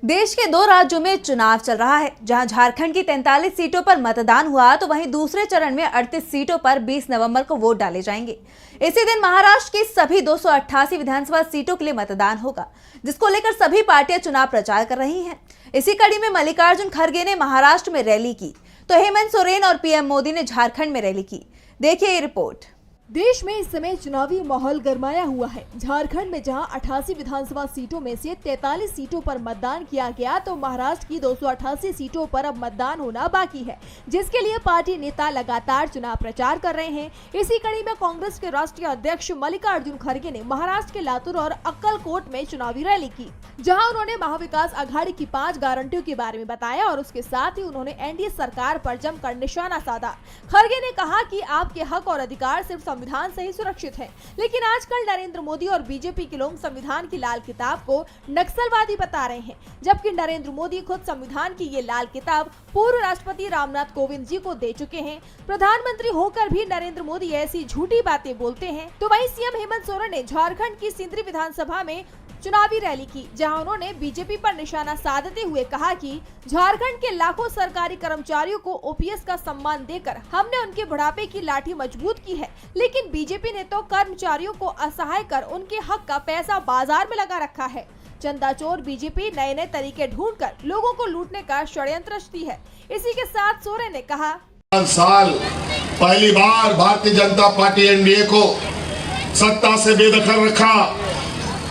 देश के दो राज्यों में चुनाव चल रहा है। जहां झारखंड की 43 सीटों पर मतदान हुआ तो वहीं दूसरे चरण में 38 सीटों पर 20 नवंबर को वोट डाले जाएंगे। इसी दिन महाराष्ट्र की सभी 288 विधानसभा सीटों के लिए मतदान होगा, जिसको लेकर सभी पार्टियां चुनाव प्रचार कर रही हैं। इसी कड़ी में मल्लिकार्जुन खड़गे ने महाराष्ट्र में रैली की तो हेमंत सोरेन और पीएम मोदी ने झारखंड में रैली की। देखिए ये रिपोर्ट। देश में इस समय चुनावी माहौल गरमाया हुआ है। झारखंड में जहां 88 विधानसभा सीटों में से 43 सीटों पर मतदान किया गया तो महाराष्ट्र की 288 सीटों पर अब मतदान होना बाकी है, जिसके लिए पार्टी नेता लगातार चुनाव प्रचार कर रहे हैं। इसी कड़ी में कांग्रेस के राष्ट्रीय अध्यक्ष मल्लिकार्जुन खड़गे ने महाराष्ट्र के लातूर और अक्कलकोट में चुनावी रैली की, जहाँ उन्होंने महाविकास आघाड़ी की 5 गारंटियों के बारे में बताया और उसके साथ ही उन्होंने एनडीए सरकार पर जमकर निशाना साधा। खड़गे ने कहा कि आपके हक और अधिकार सिर्फ संविधान से ही सुरक्षित है, लेकिन आजकल नरेंद्र मोदी और बीजेपी के लोग संविधान की लाल किताब को नक्सलवादी बता रहे हैं, जबकि नरेंद्र मोदी खुद संविधान की ये लाल किताब पूर्व राष्ट्रपति रामनाथ कोविंद जी को दे चुके हैं। प्रधानमंत्री होकर भी नरेंद्र मोदी ऐसी झूठी बातें बोलते हैं। तो वहीं सीएम हेमंत सोरेन ने झारखंड की सिंदरी विधानसभा में चुनावी रैली की, जहां उन्होंने बीजेपी पर निशाना साधते हुए कहा कि झारखंड के लाखों सरकारी कर्मचारियों को ओपीएस का सम्मान देकर हमने उनके बुढ़ापे की लाठी मजबूत की है, लेकिन बीजेपी ने तो कर्मचारियों को असहाय कर उनके हक का पैसा बाजार में लगा रखा है। चंदा चोर बीजेपी नए नए तरीके ढूंढकर लोगों को लूटने का षड्यंत्र रचती है। इसी के साथ सोरेन ने कहा, 5 साल पहली बार भारतीय जनता पार्टी एनडीए को सत्ता से बेदखल रखा।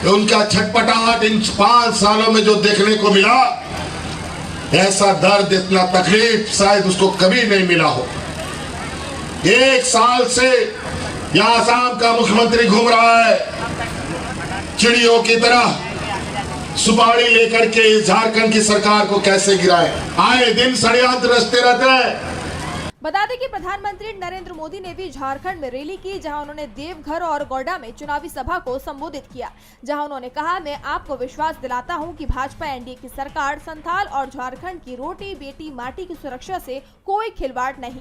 उनका छटपटाहट इन 5 सालों में जो देखने को मिला, ऐसा दर्द, इतना तकलीफ शायद उसको कभी नहीं मिला हो। 1 साल से यहाँ आसाम का मुख्यमंत्री घूम रहा है, चिड़ियों की तरह सुपारी लेकर के झारखंड की सरकार को कैसे गिराए। आए दिन षड्यंत्र रचते रहते हैं। बता दें कि प्रधानमंत्री नरेंद्र मोदी ने भी झारखंड में रैली की, जहां उन्होंने देवघर और गोड्डा में चुनावी सभा को संबोधित किया, जहां उन्होंने कहा, मैं आपको विश्वास दिलाता हूं कि भाजपा एनडीए की सरकार संथाल और झारखंड की रोटी बेटी माटी की सुरक्षा से कोई खिलवाड़ नहीं